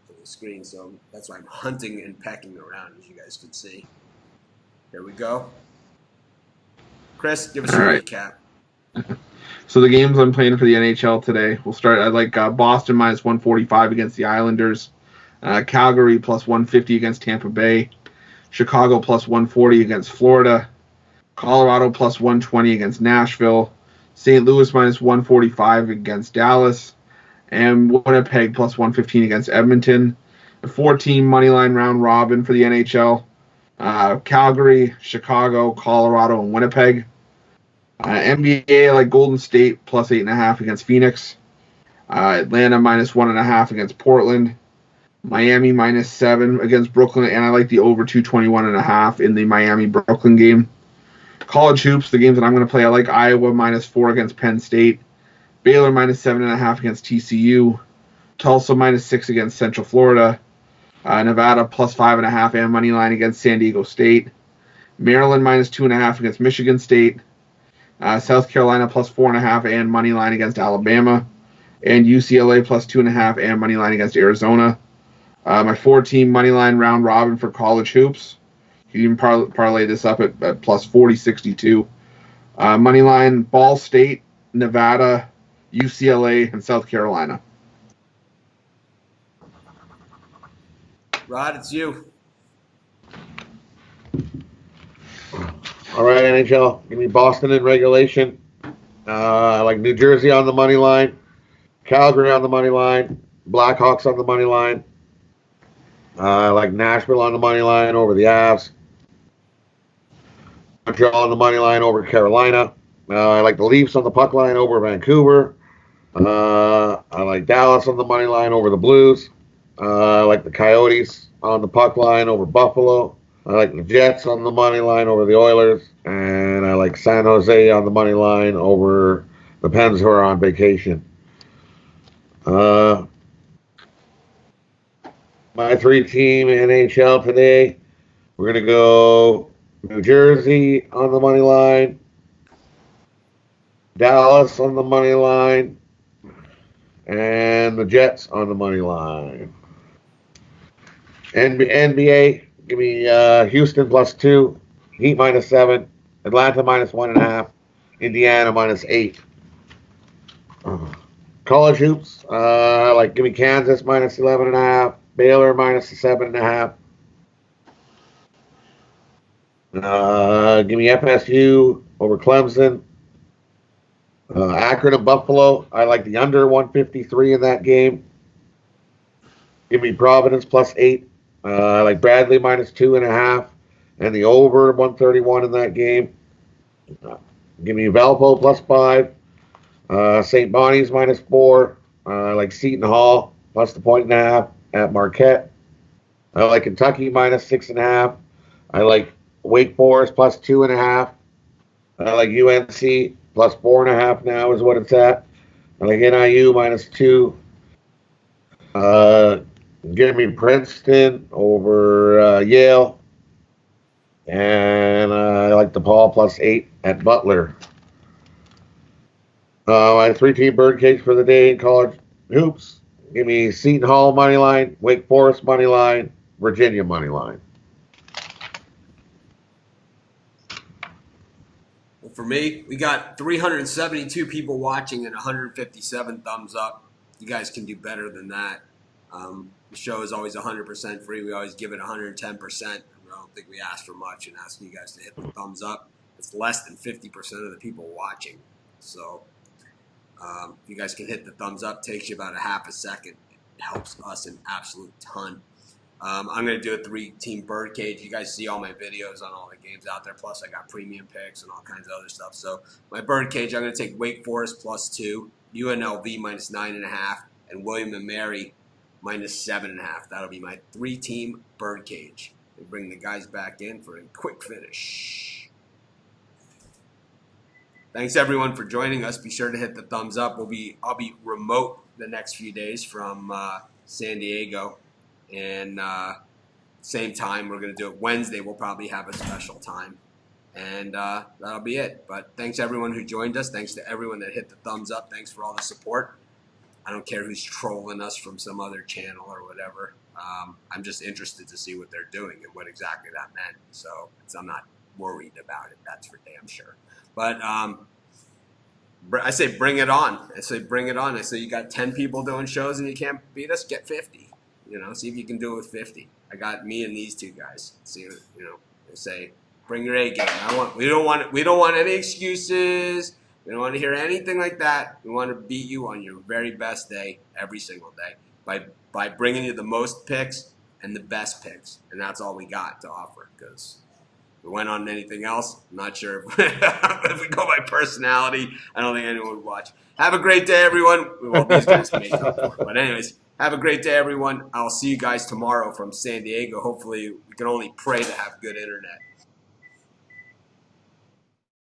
of the screen, so that's why I'm hunting and pecking around, as you guys can see. Here we go. Chris, give us a recap. So the games I'm playing for the NHL today, we'll start. I like Boston minus 145 against the Islanders, Calgary plus 150 against Tampa Bay, Chicago plus 140 against Florida, Colorado plus 120 against Nashville, St. Louis minus 145 against Dallas, and Winnipeg plus 115 against Edmonton. A 4-team moneyline round robin for the NHL. Calgary, Chicago, Colorado, and Winnipeg. NBA, like Golden State plus 8.5 against Phoenix. Atlanta minus 1.5 against Portland. Miami minus 7 against Brooklyn, and I like the over 221.5 in the Miami-Brooklyn game. College hoops, the games that I'm going to play, I like Iowa minus 4 against Penn State. Baylor minus 7.5 against TCU. Tulsa minus 6 against Central Florida. Nevada plus 5.5 and money line against San Diego State. Maryland minus 2.5 against Michigan State. South Carolina plus 4.5 and money line against Alabama. And UCLA plus 2.5 and money line against Arizona. My 4-team money line round robin for college hoops. You can even parlay this up at plus 40.62. Money line Ball State, Nevada, UCLA, and South Carolina. Rod, it's you. All right, NHL. Give me Boston in regulation. I like New Jersey on the money line. Calgary on the money line. Blackhawks on the money line. I like Nashville on the money line over the Avs. Montreal on the money line over Carolina. I like the Leafs on the puck line over Vancouver. I like Dallas on the money line over the Blues. I like the Coyotes on the puck line over Buffalo. I like the Jets on the money line over the Oilers. And I like San Jose on the money line over the Pens, who are on vacation. My 3-team NHL today, we're going to go New Jersey on the money line, Dallas on the money line, and the Jets on the money line. NBA, give me Houston plus 2, Heat minus 7, Atlanta minus 1.5, Indiana minus 8. College hoops, give me Kansas minus 11.5, Baylor minus the 7.5. Give me FSU over Clemson. Akron and Buffalo. I like the under 153 in that game. Give me Providence +8. I like Bradley minus 2.5, and the over 131 in that game. Give me Valpo +5. St. Bonnie's -4. I like Seton Hall plus the 1.5 at Marquette. I like Kentucky -6.5. I like Wake Forest +2.5. I like UNC +4.5 now is what it's at. I like NIU -2. Give me Princeton over Yale. And I like DePaul +8 at Butler. My 3-team birdcage for the day in college hoops. Give me Seton Hall money line, Wake Forest money line, Virginia money line. Well, for me, we got 372 people watching and 157 thumbs up. You guys can do better than that. The show is always 100% free. We always give it 110%. I don't think we ask for much and asking you guys to hit the thumbs up. It's less than 50% of the people watching. So you guys can hit the thumbs up. Takes you about a half a second. It helps us an absolute ton. I'm going to do a 3-team birdcage. You guys see all my videos on all the games out there. Plus, I got premium picks and all kinds of other stuff. So my birdcage, I'm going to take Wake Forest +2, UNLV -9.5, and William & Mary -7.5. That'll be my 3-team birdcage. We bring the guys back in for a quick finish. Thanks everyone for joining us. Be sure to hit the thumbs up. I'll be remote the next few days from San Diego, and same time we're going to do it Wednesday. We'll probably have a special time, and that'll be it. But thanks everyone who joined us. Thanks to everyone that hit the thumbs up. Thanks for all the support. I don't care who's trolling us from some other channel or whatever. I'm just interested to see what they're doing and what exactly that meant. So I'm not worried about it. That's for damn sure. But I say bring it on. I say bring it on. I say you got 10 people doing shows and you can't beat us. Get 50. See if you can do it with 50. I got me and these two guys. See, they say bring your A game. We don't want any excuses. We don't want to hear anything like that. We want to beat you on your very best day every single day by bringing you the most picks and the best picks. And that's all we got to offer, because if we went on anything else, I'm not sure. If we go by personality, I don't think anyone would watch. Have a great day, everyone. Well, these guys can make up for it. But anyways, have a great day, everyone. I'll see you guys tomorrow from San Diego. Hopefully, we can only pray to have good internet.